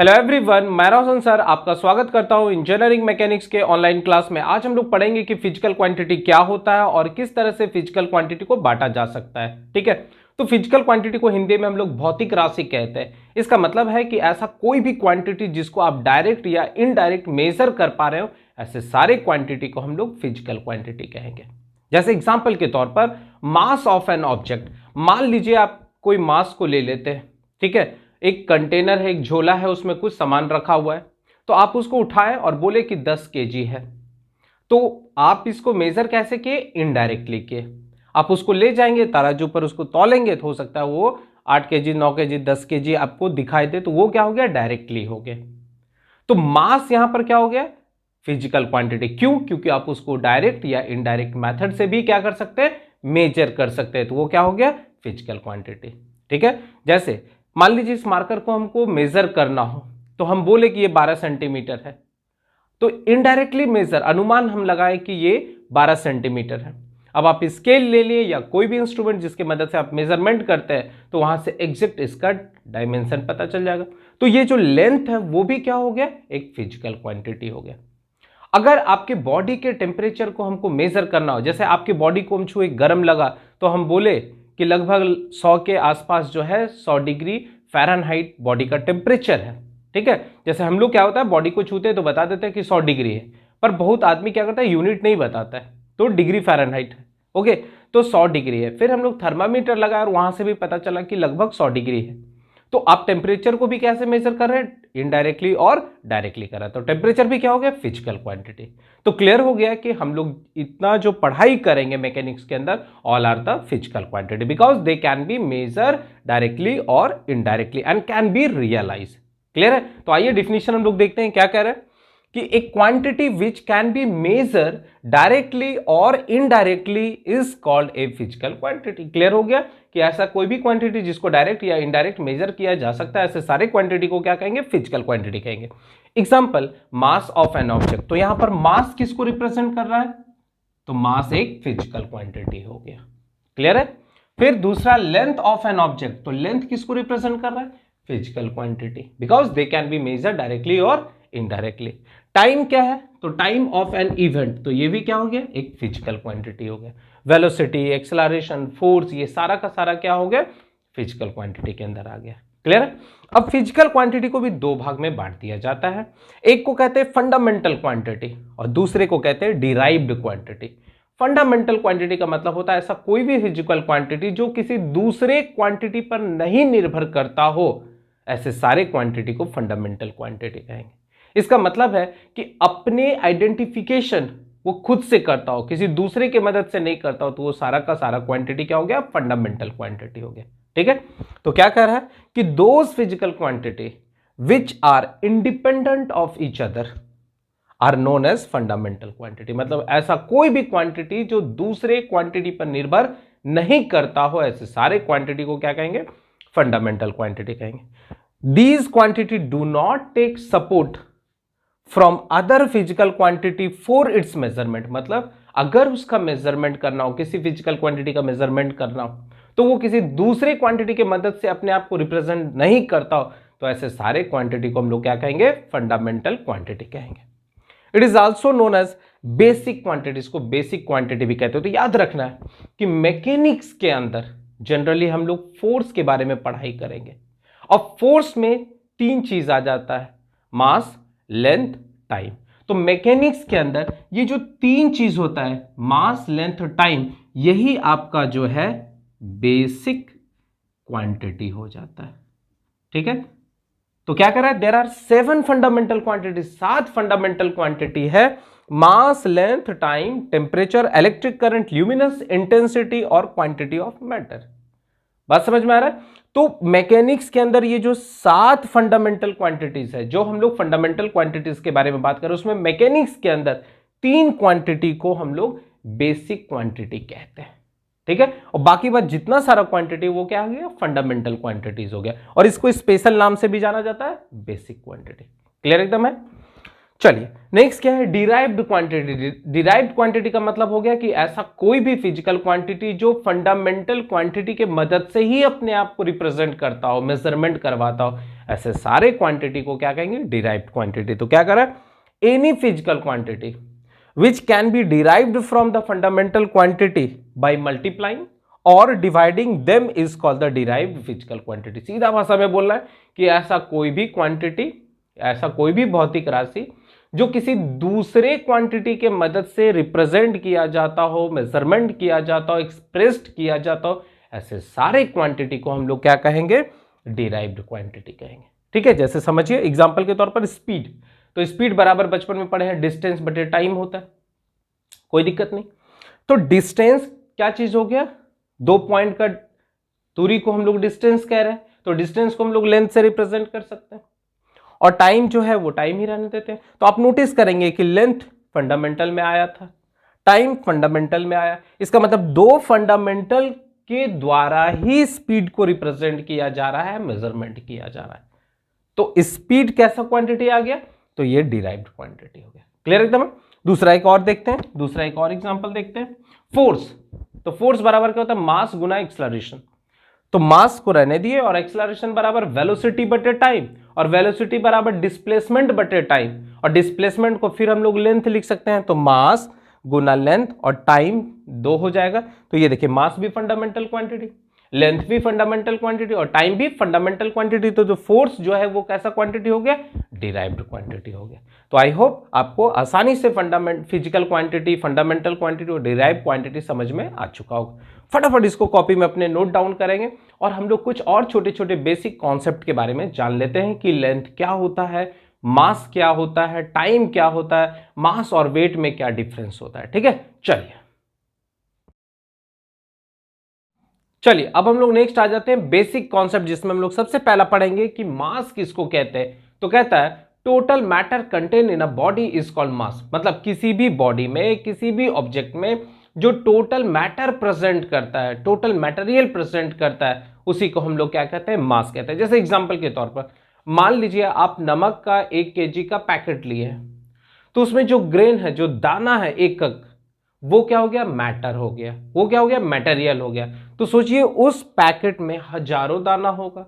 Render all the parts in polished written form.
Hello everyone, मैं रोशन sir आपका स्वागत करता हूं इंजीनियरिंग मैकेनिक्स के ऑनलाइन क्लास में। आज हम लोग पढ़ेंगे कि फिजिकल क्वांटिटी क्या होता है और किस तरह से फिजिकल क्वांटिटी को बांटा जा सकता है। ठीक है, तो फिजिकल क्वांटिटी को हिंदी में हम लोग भौतिक राशि कहते हैं। इसका मतलब है कि ऐसा कोई भी क्वांटिटी जिसको आप डायरेक्ट या इनडायरेक्ट मेजर कर पा रहे हो, ऐसे सारे क्वांटिटी को हम लोग फिजिकल क्वांटिटी कहेंगे। जैसे एग्जाम्पल के तौर पर मास ऑफ एन ऑब्जेक्ट, मान लीजिए आप कोई मास को ले लेते हैं। ठीक है, एक कंटेनर है, एक झोला है, उसमें कुछ सामान रखा हुआ है, तो आप उसको उठाएं और बोले कि 10 केजी है। तो आप इसको मेजर कैसे किए? इनडायरेक्टली किए। आप उसको ले जाएंगे तराजू पर, उसको तौलेंगे तो हो सकता है वो 8 केजी, 9 केजी, 10 केजी आपको दिखाई दे, तो वो क्या हो गया? डायरेक्टली हो गया। तो मास यहां पर क्या हो गया? Physical quantity. क्यों? क्योंकि आप उसको डायरेक्ट या इनडायरेक्ट मेथड से भी क्या कर सकते हैं? मेजर कर सकते हैं, तो वो क्या हो गया? Physical quantity. ठीक है, जैसे मान लीजिए इस मार्कर को हमको मेजर करना हो, तो हम बोले कि ये 12 सेंटीमीटर है, तो इनडायरेक्टली मेजर, अनुमान हम लगाए कि ये 12 सेंटीमीटर है। अब आप स्केल ले लिए या कोई भी इंस्ट्रूमेंट जिसकी मदद से आप मेजरमेंट करते हैं, तो वहां से एग्जैक्ट इसका डायमेंशन पता चल जाएगा। तो ये जो लेंथ है वो भी क्या हो गया? एक फिजिकल क्वांटिटी हो गया। अगर आपके बॉडी के टेम्परेचर को हमको मेजर करना हो, जैसे आपकी बॉडी को हम छुए, गर्म लगा, तो हम बोले कि लगभग 100 के आसपास जो है 100 डिग्री फ़ारेनहाइट बॉडी का टेम्परेचर है। ठीक है, जैसे हम लोग क्या होता है, बॉडी को छूते हैं तो बता देते हैं कि 100 डिग्री है, पर बहुत आदमी क्या करता है, यूनिट नहीं बताता है, तो डिग्री फ़ारेनहाइट है। ओके, तो 100 डिग्री है। फिर हम लोग थर्मामीटर लगाए और वहां से भी पता चला कि लगभग 100 डिग्री है। तो आप टेम्परेचर को भी कैसे मेजर कर रहे हैं? इनडायरेक्टली और डायरेक्टली कर रहे हैं, तो टेम्परेचर भी क्या हो गया? Physical quantity. तो क्लियर हो गया कि हम लोग इतना जो पढ़ाई करेंगे मैकेनिक्स के अंदर, all are the physical quantity because they can be measure directly और indirectly and can be realise. Clear है? तो आइए डिफिनेशन हम लोग देखते हैं क्या कह रहे हैं कि एक quantity which can be measure directly और indirectly is called a physical quantity. Clear हो गया कि ऐसा कोई भी क्वांटिटी जिसको डायरेक्ट या इनडायरेक्ट मेजर किया जा सकता है, ऐसे सारे क्वांटिटी को क्या कहेंगे? फिजिकल क्वांटिटी कहेंगे। Example, mass of an object, तो यहां पर मास किसको रिप्रेजेंट कर रहा है? तो मास एक फिजिकल क्वांटिटी हो गया। क्लियर है? फिर दूसरा, लेंथ ऑफ एन ऑब्जेक्ट, तो लेंथ किसको रिप्रेजेंट कर रहा है? Physical quantity, because they can be measure directly और इनडायरेक्टली। टाइम क्या है? तो टाइम ऑफ एन इवेंट, तो ये भी क्या हो गया? एक फिजिकल क्वांटिटी हो गया। वेलोसिटी, एक्सेलरेशन, फोर्स, ये सारा का सारा क्या हो गया? फिजिकल क्वांटिटी के अंदर आ गया। क्लियर है? अब फिजिकल क्वांटिटी को भी दो भाग में बांट दिया जाता है। एक को कहते हैं फंडामेंटल क्वांटिटी और दूसरे को कहते हैं डिराइव्ड क्वांटिटी। फंडामेंटल क्वांटिटी का मतलब होता है ऐसा कोई भी फिजिकल क्वांटिटी जो किसी दूसरे क्वांटिटी पर नहीं निर्भर करता हो, ऐसे सारे क्वांटिटी को फंडामेंटल क्वांटिटी कहेंगे। इसका मतलब है कि अपने आइडेंटिफिकेशन वो खुद से करता हो, किसी दूसरे की मदद से नहीं करता हो, तो वो सारा का सारा क्वांटिटी क्या हो गया? फंडामेंटल क्वांटिटी हो गया। ठीक है, तो क्या कह रहा है कि those physical quantity which are independent of each other are known as fundamental quantity. मतलब ऐसा कोई भी क्वांटिटी जो दूसरे क्वांटिटी पर निर्भर नहीं करता हो, ऐसे सारे क्वांटिटी को क्या कहेंगे? फंडामेंटल क्वांटिटी कहेंगे। These quantity do not take support from other physical quantity for its measurement. मतलब अगर उसका मेजरमेंट करना हो, किसी फिजिकल क्वांटिटी का मेजरमेंट करना हो, तो वो किसी दूसरे क्वांटिटी की मदद से अपने आप को रिप्रेजेंट नहीं करता हो, तो ऐसे सारे क्वांटिटी को हम लोग क्या कहेंगे? फंडामेंटल क्वांटिटी कहेंगे। It is also known as basic quantities को बेसिक क्वांटिटी भी कहते हो। तो याद रखना है कि मैकेनिक्स के अंदर जनरली हम लोग फोर्स के बारे में पढ़ाई करेंगे और फोर्स में तीन चीज आ जाता है, मास, लेंथ, टाइम। तो मैकेनिक्स के अंदर ये जो तीन चीज होता है, मास, लेंथ, टाइम, यही आपका जो है बेसिक क्वांटिटी हो जाता है। ठीक है, तो क्या कर रहा है? There are 7 fundamental quantity, 7 fundamental quantity है। Mass, length, time, temperature, electric current, luminous intensity और क्वांटिटी ऑफ मैटर। बात समझ में आ रहा है? तो मैकेनिक्स के अंदर ये जो 7 फंडामेंटल क्वांटिटीज है, जो हम लोग फंडामेंटल क्वांटिटीज के बारे में बात कर रहे हैं, उसमें मैकेनिक्स के अंदर 3 क्वांटिटी को हम लोग बेसिक क्वांटिटी कहते हैं। ठीक है, और बाकी बात जितना सारा क्वांटिटी वो क्या हो गया? फंडामेंटल क्वांटिटीज हो गया, और इसको स्पेशल नाम से भी जाना जाता है, बेसिक क्वांटिटी। क्लियर एकदम है? चलिए नेक्स्ट क्या है? Derived quantity. डिराइव्ड क्वांटिटी का मतलब हो गया कि ऐसा कोई भी फिजिकल क्वांटिटी जो फंडामेंटल क्वांटिटी के मदद से ही अपने आप को रिप्रेजेंट करता हो, मेजरमेंट करवाता हो, ऐसे सारे क्वांटिटी को क्या कहेंगे, डिराइव्ड क्वांटिटी। तो क्या करें, any physical quantity which can be derived from the fundamental quantity by multiplying or dividing them is called the derived physical quantity। सीधा भाषा में बोल रहा है कि ऐसा कोई भी क्वांटिटी, ऐसा कोई भी भौतिक राशि जो किसी दूसरे क्वांटिटी के मदद से रिप्रेजेंट किया जाता हो, मेजरमेंट किया जाता हो, एक्सप्रेस्ड किया जाता हो, ऐसे सारे क्वांटिटी को हम लोग क्या कहेंगे, डिराइव्ड क्वांटिटी कहेंगे। ठीक है, जैसे समझिए एग्जांपल के तौर पर स्पीड। तो स्पीड बराबर बचपन में पढ़े हैं डिस्टेंस बटे टाइम होता है, कोई दिक्कत नहीं। तो डिस्टेंस क्या चीज हो गया, 2 पॉइंट का दूरी को हम लोग डिस्टेंस कह रहे हैं, तो डिस्टेंस को हम लोग लेंथ से रिप्रेजेंट कर सकते हैं, और टाइम जो है वो टाइम ही रहने देते हैं। तो आप नोटिस करेंगे कि लेंथ फंडामेंटल में आया था, टाइम फंडामेंटल में आया, इसका मतलब 2 फंडामेंटल के द्वारा ही स्पीड को रिप्रेजेंट किया जा रहा है, मेजरमेंट किया जा रहा है। तो स्पीड कैसा क्वांटिटी आ गया, तो ये डिराइव्ड क्वांटिटी हो गया। क्लियर एकदम। दूसरा एक और देखते हैं, दूसरा एक और एग्जांपल देखते हैं, फोर्स। तो फोर्स बराबर क्या होता है, मास गुना एक्सेलरेशन। तो मास को रहने दिए और एक्सेलरेशन बराबर वेलोसिटी बटे टाइम, और वेलोसिटी बराबर डिस्प्लेसमेंट बटे टाइम, और डिस्प्लेसमेंट को फिर हम लोग लेंथ लिख सकते हैं, तो मास गुना लेंथ और टाइम 2 हो जाएगा। तो ये देखिए मास भी फंडामेंटल क्वांटिटी, लेंथ भी फंडामेंटल क्वांटिटी और टाइम भी फंडामेंटल क्वांटिटी। तो जो फोर्स जो है वो कैसा क्वांटिटी हो गया, डिराइव्ड क्वांटिटी हो गया। तो आई होप आपको आसानी से फिजिकल क्वांटिटी, फंडामेंटल क्वांटिटी और डिराइव्ड क्वांटिटी समझ में आ चुका होगा। फटाफट इसको कॉपी में अपने नोट डाउन करेंगे और हम लोग कुछ और छोटे छोटे बेसिक कॉन्सेप्ट के बारे में जान लेते हैं कि लेंथ क्या होता है, मास क्या होता है, टाइम क्या होता है, मास और वेट में क्या डिफरेंस होता है। ठीक है, चलिए अब हम लोग नेक्स्ट आ जाते हैं बेसिक कॉन्सेप्ट, जिसमें हम लोग सबसे पहला पढ़ेंगे कि मास किसको कहते हैं। तो कहता है total matter contain in a body is called मास। मतलब किसी भी बॉडी में, किसी भी ऑब्जेक्ट में जो टोटल मैटर प्रेजेंट करता है, टोटल मटेरियल प्रेजेंट करता है, उसी को हम लोग क्या कहते हैं, मास कहते हैं। जैसे एग्जांपल के तौर पर मान लीजिए आप नमक का 1 kg का पैकेट लिए हैं, तो उसमें जो ग्रेन है, जो दाना है एकक, वो क्या हो गया, मैटर हो गया, वो क्या हो गया, मटेरियल हो गया। तो सोचिए उस पैकेट में हजारों दाना होगा,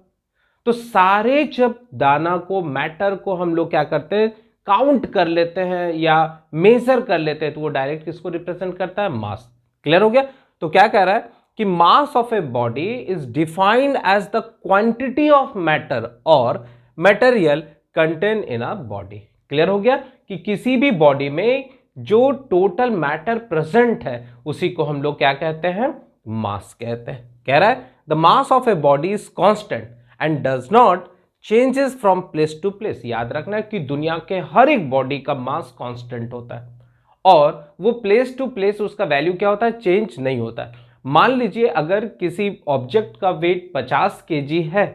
तो सारे जब दाना को, मैटर को हम लोग क्या करते हैं, काउंट कर लेते हैं या मेजर कर लेते हैं, तो वो डायरेक्ट किसको रिप्रेजेंट करता है, मास। क्लियर हो गया। तो क्या कह रहा है कि mass of a body is defined as the quantity of matter और material content in a body. Clear हो गया कि किसी भी बॉडी में जो टोटल मैटर प्रेजेंट है उसी को हम लोग क्या कहते हैं, मास कहते हैं। कह रहा है the mass of a body is constant and does not changes from place to place. याद रखना है कि दुनिया के हर एक बॉडी का मास कांस्टेंट होता है और वो प्लेस टू प्लेस उसका वैल्यू क्या होता है, चेंज नहीं होता है। मान लीजिए अगर किसी ऑब्जेक्ट का वेट 50 kg है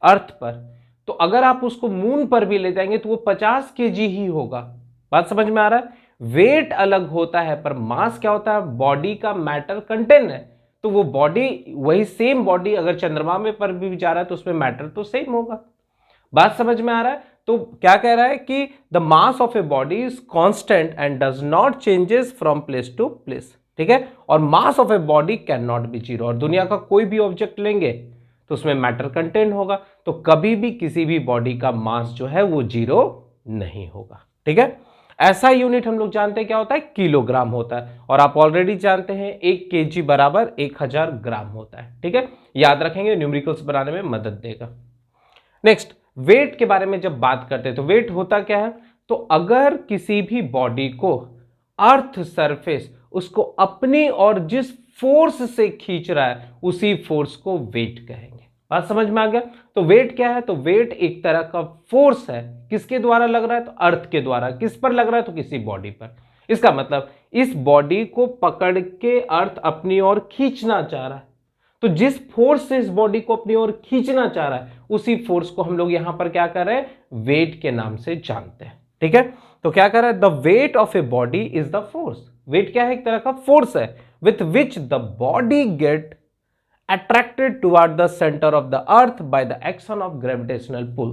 अर्थ पर, तो अगर आप उसको मून पर भी ले जाएंगे तो वो 50 kg ही होगा। बात समझ में आ रहा है। वेट अलग होता है पर मास क्या होता है, बॉडी का मैटर कंटेन है, तो वो बॉडी, वही सेम बॉडी अगर चंद्रमा में पर भी जा रहा है तो उसमें मैटर तो सेम होगा। बात समझ में आ रहा है। तो क्या कह रहा है कि the mass of a body is constant and does not changes from place to place. ठीक है, और mass of a body can not be zero. और दुनिया का कोई भी ऑब्जेक्ट लेंगे तो उसमें मैटर कंटेंट होगा, तो कभी भी किसी भी बॉडी का मास जो है वो जीरो नहीं होगा। ठीक है, ऐसा यूनिट हम लोग जानते हैं क्या होता है, किलोग्राम होता है, और आप ऑलरेडी जानते हैं 1 kg बराबर 1000 ग्राम होता है। ठीक है, याद रखेंगे, न्यूमेरिकल्स बनाने में मदद देगा। नेक्स्ट, वेट के बारे में जब बात करते हैं तो वेट होता क्या है, तो अगर किसी भी बॉडी को अर्थ सरफेस उसको अपनी और जिस फोर्स से खींच रहा है उसी फोर्स को वेट कहेंगे। बात समझ में आ गया। तो वेट क्या है, तो वेट एक तरह का फोर्स है, किसके द्वारा लग रहा है, तो अर्थ के द्वारा। किस पर लग रहा है, तो किसी बॉडी पर। इसका मतलब इस बॉडी को पकड़ के अर्थ अपनी ओर खींचना चाह रहा है, तो जिस फोर्स से इस बॉडी को अपनी ओर खींचना चाह रहा है उसी फोर्स को हम लोग यहां पर क्या कर रहे हैं, वेट के नाम से जानते हैं। ठीक है, तो क्या कर रहा है, the weight of a body is the force. Weight क्या है, एक तरह का फोर्स है with which the body get attracted toward the centre of the earth by the action of gravitational pull.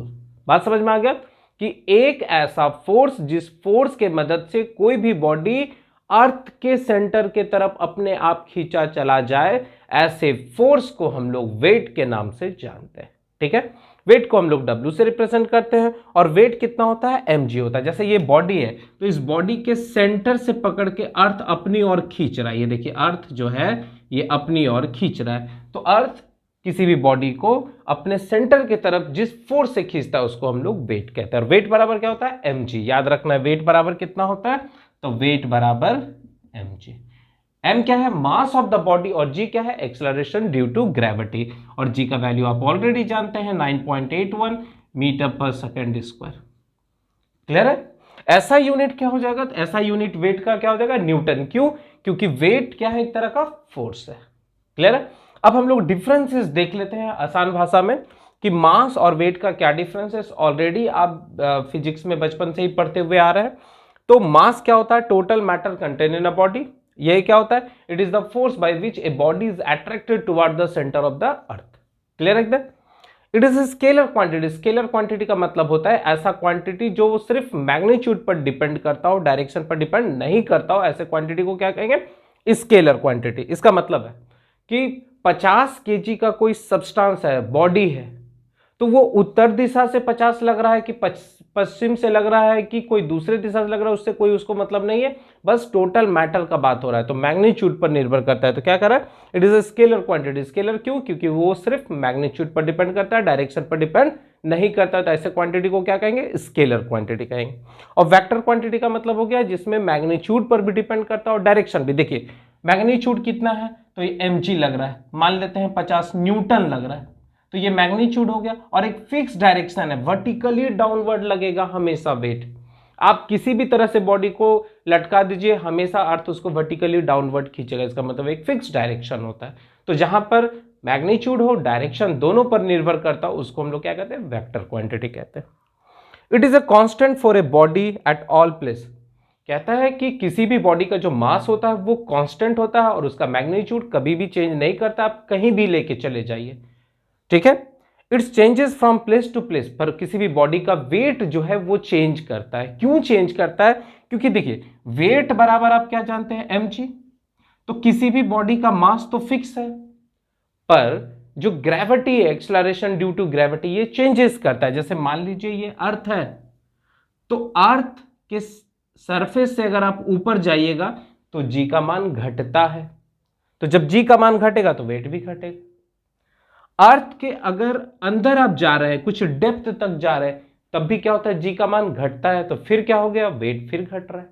बात समझ में आ गया कि एक ऐसा फोर्स जिस फोर्स के मदद से कोई भी बॉडी अर्थ के सेंटर के तरफ अपने आप खींचा चला जाए, ऐसे फोर्स को हम लोग वेट के नाम से जानते हैं। ठीक है, वेट को हम लोग W से रिप्रेजेंट करते हैं और वेट कितना होता है, mg होता है। जैसे ये बॉडी है तो इस बॉडी के सेंटर से पकड़ के अर्थ अपनी ओर खींच रहा है, ये देखिए अर्थ जो है ये अपनी ओर खींच रहा है। तो अर्थ किसी भी बॉडी को अपने सेंटर की तरफ जिस फोर्स से खींचता है उसको हम लोग वेट कहते हैं। और वेट बराबर क्या होता है, mg। याद रखना है वेट बराबर कितना होता है, तो वेट बराबर mg। m क्या है, मास ऑफ द बॉडी, और g क्या है, एक्सेलरेशन ड्यू टू ग्रेविटी। और g का वैल्यू आप ऑलरेडी जानते हैं 9.81 मीटर पर सेकेंड स्क्वायर। क्लियर है। ऐसा यूनिट क्या हो जाएगा, तो ऐसा यूनिट वेट का क्या हो जाएगा, न्यूटन। क्यों, क्योंकि वेट क्या है, एक तरह का फोर्स है। क्लियर है। अब हम लोग डिफरेंसेस देख लेते हैं आसान भाषा में कि मास और वेट का क्या डिफरेंस है। ऑलरेडी आप फिजिक्स में बचपन से ही पढ़ते हुए आ रहे हैं। तो मास क्या होता है, total matter contain in a body. ये क्या होता है, it is the force by which A body is attracted toward the centre of the earth. Clear है एकदम। It is scalar quantity. Scalar quantity का मतलब होता है ऐसा क्वांटिटी जो सिर्फ मैग्नीट्यूड पर डिपेंड करता हो, डायरेक्शन पर डिपेंड नहीं करता हो, ऐसे क्वांटिटी को क्या कहेंगे, स्केलर क्वांटिटी। इसका मतलब है कि 50 केजी का कोई सब्सटेंस है, बॉडी है, तो वो उत्तर दिशा से 50 लग रहा है कि पश्चिम से लग रहा है कि कोई दूसरे दिशा से लग रहा है, उससे कोई उसको मतलब नहीं है, बस टोटल मैटर का बात हो रहा है। तो मैग्नीट्यूड पर निर्भर करता है। तो क्या कर रहा है, it is a scalar quantity. Scalar क्यों, क्योंकि वो सिर्फ मैग्नीट्यूड पर डिपेंड करता है, डायरेक्शन पर डिपेंड नहीं करता। तो ऐसे क्वांटिटी को क्या कहेंगे, स्केलर क्वांटिटी कहेंगे। और वेक्टर क्वांटिटी का मतलब हो गया जिसमें मैग्नीट्यूड पर भी डिपेंड करता है और डायरेक्शन भी। देखिए मैग्नीट्यूड कितना है, तो ये mg लग रहा है, मान लेते हैं 50 न्यूटन लग रहा है, तो ये मैग्नीट्यूड हो गया। और एक फिक्स डायरेक्शन है, वर्टिकली डाउनवर्ड लगेगा हमेशा वेट। आप किसी भी तरह से बॉडी को लटका दीजिए, हमेशा अर्थ उसको वर्टिकली डाउनवर्ड खींचेगा। इसका मतलब एक फिक्स डायरेक्शन होता है। तो जहां पर मैग्नीट्यूड हो, डायरेक्शन दोनों पर निर्भर करता हो, उसको हम लोग क्या कहते हैं, वेक्टर क्वांटिटी कहते हैं। It is a constant for a body at all place. कहता है कि किसी भी बॉडी का जो मास होता है वो कांस्टेंट होता है और उसका मैग्नीट्यूड कभी भी चेंज नहीं करता। आप कहीं भी लेके चले जाइए, ठीक है। Its changes from place to place. पर किसी भी बॉडी का वेट जो है वो चेंज करता है। क्यों चेंज करता है, क्योंकि देखिए वेट बराबर आप क्या जानते हैं, mg। तो किसी भी बॉडी का मास तो फिक्स है, पर जो ग्रेविटी है, एक्सेलरेशन ड्यू टू ग्रेविटी, ये चेंजेस करता है। जैसे मान लीजिए ये अर्थ है, तो अर्थ के सरफेस से अगर आप ऊपर जाइएगा तो g का मान घटता है। तो जब g का मान घटेगा तो वेट भी घटेगा। अर्थ के अगर अंदर आप जा रहे हैं, कुछ डेप्थ तक जा रहे हैं, तब भी क्या होता है, g का मान घटता है। तो फिर क्या हो गया, वेट फिर घट रहा है।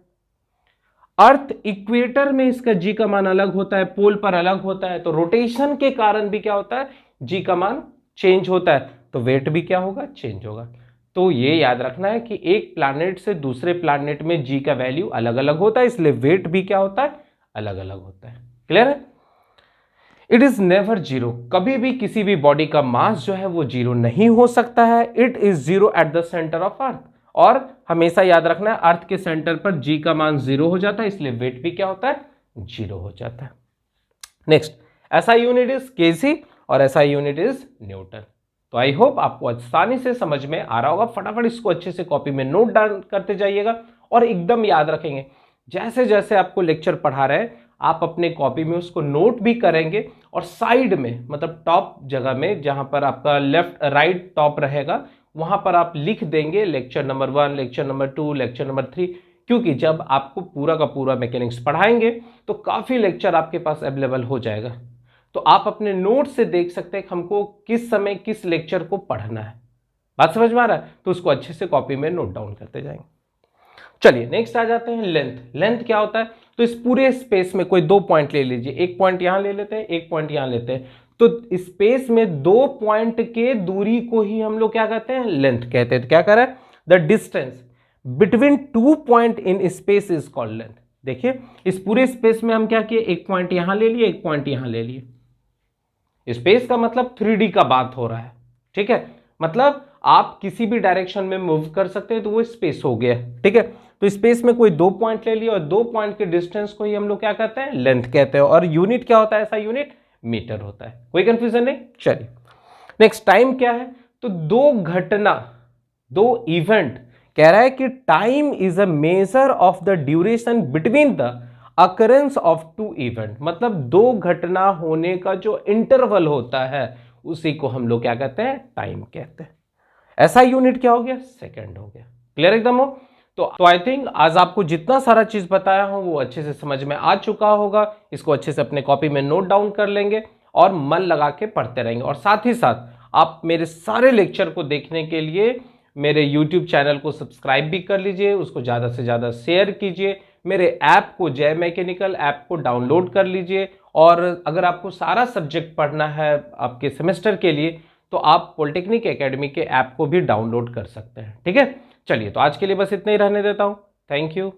अर्थ इक्वेटर में इसका g का मान अलग होता है, पोल पर अलग होता है। तो रोटेशन के कारण भी क्या होता है, g का मान चेंज होता है, तो वेट भी क्या होगा, चेंज होगा। तो ये याद रखना है कि एक प्लैनेट से दूसरे प्लैनेट में g का वैल्यू अलग अलग होता है, इसलिए वेट भी क्या होता है, अलग अलग होता है। क्लियर है। It is never zero. कभी भी किसी भी बॉडी का मास जो है वो जीरो नहीं हो सकता है। It is zero at the centre of earth. और हमेशा याद रखना है अर्थ के सेंटर पर g का मान जीरो हो जाता है, इसलिए वेट भी क्या होता है, जीरो हो जाता है। नेक्स्ट, ऐसा यूनिट इज केजी और ऐसा यूनिट इज न्यूटन। तो आई होप आपको आसानी से समझ में आ रहा होगा। फटाफट इसको अच्छे से कॉपी में नोट डाउन करते जाइएगा और एकदम याद रखेंगे। जैसे जैसे आपको लेक्चर पढ़ा रहे हैं आप अपने कॉपी में उसको नोट भी करेंगे और साइड में, मतलब टॉप जगह में जहां पर आपका लेफ्ट राइट टॉप रहेगा, वहां पर आप लिख देंगे lecture number 1, lecture number 2, lecture number 3। क्योंकि जब आपको पूरा का पूरा मैकेनिक्स पढ़ाएंगे तो काफी लेक्चर आपके पास अवेलेबल हो जाएगा। तो आप अपने नोट से देख सकते हैं कि हमको किस समय किस लेक्चर को पढ़ना है। बात समझ में आ रहा है, तो उसको अच्छे से कॉपी में नोट डाउन करते जाएंगे। चलिए नेक्स्ट आ जाते हैं लेंथ। लेंथ क्या होता है, तो इस पूरे स्पेस में कोई दो पॉइंट ले लीजिए, एक पॉइंट यहां ले लेते हैं, एक पॉइंट यहां लेते हैं। तो स्पेस में दो पॉइंट के दूरी को ही हम लोग क्या कहते हैं, लेंथ कहते हैं। तो क्या कर रहा है, the distance between two point in space is called length. देखिए इस पूरे स्पेस में हम क्या किए, एक पॉइंट यहां ले लिए, एक पॉइंट यहां ले लिए। स्पेस का मतलब 3D का बात हो रहा है, ठीक है। मतलब आप किसी भी डायरेक्शन में मूव कर सकते हैं, तो वो स्पेस हो गया, ठीक है। तो स्पेस में कोई दो पॉइंट ले लिए और दो पॉइंट के डिस्टेंस को ही हम लोग क्या कहते हैं, लेंथ कहते हैं। और यूनिट क्या होता है, ऐसा यूनिट मीटर होता है। कोई कंफ्यूजन नहीं। चलिए नेक्स्ट, टाइम क्या है, तो दो घटना, दो इवेंट। कह रहा है कि time is a measure of the duration between the occurrence of two event. मतलब दो घटना होने का जो इंटरवल होता है उसी को हम लोग क्या कहते हैं, टाइम कहते हैं। ऐसा यूनिट क्या हो गया, सेकंड हो गया। क्लियर एकदम हो? तो आई थिंक आज आपको जितना सारा चीज बताया हूं वो अच्छे से समझ में आ चुका होगा। इसको अच्छे से अपने कॉपी में नोट डाउन कर लेंगे और मन लगा के पढ़ते रहेंगे। और साथ ही साथ आप मेरे सारे लेक्चर को देखने के लिए मेरे यूट्यूब चैनल को सब्सक्राइब भी कर लीजिए, उसको ज़्यादा से ज़्यादा शेयर कीजिए, मेरे ऐप को जय मैकेनिकल ऐप को डाउनलोड कर लीजिए। और अगर आपको सारा सब्जेक्ट पढ़ना है आपके सेमेस्टर के लिए तो आप पॉलिटेक्निक एकेडमी के ऐप को भी डाउनलोड कर सकते हैं। ठीक है, चलिए तो आज के लिए बस इतना ही रहने देता हूँ। Thank you.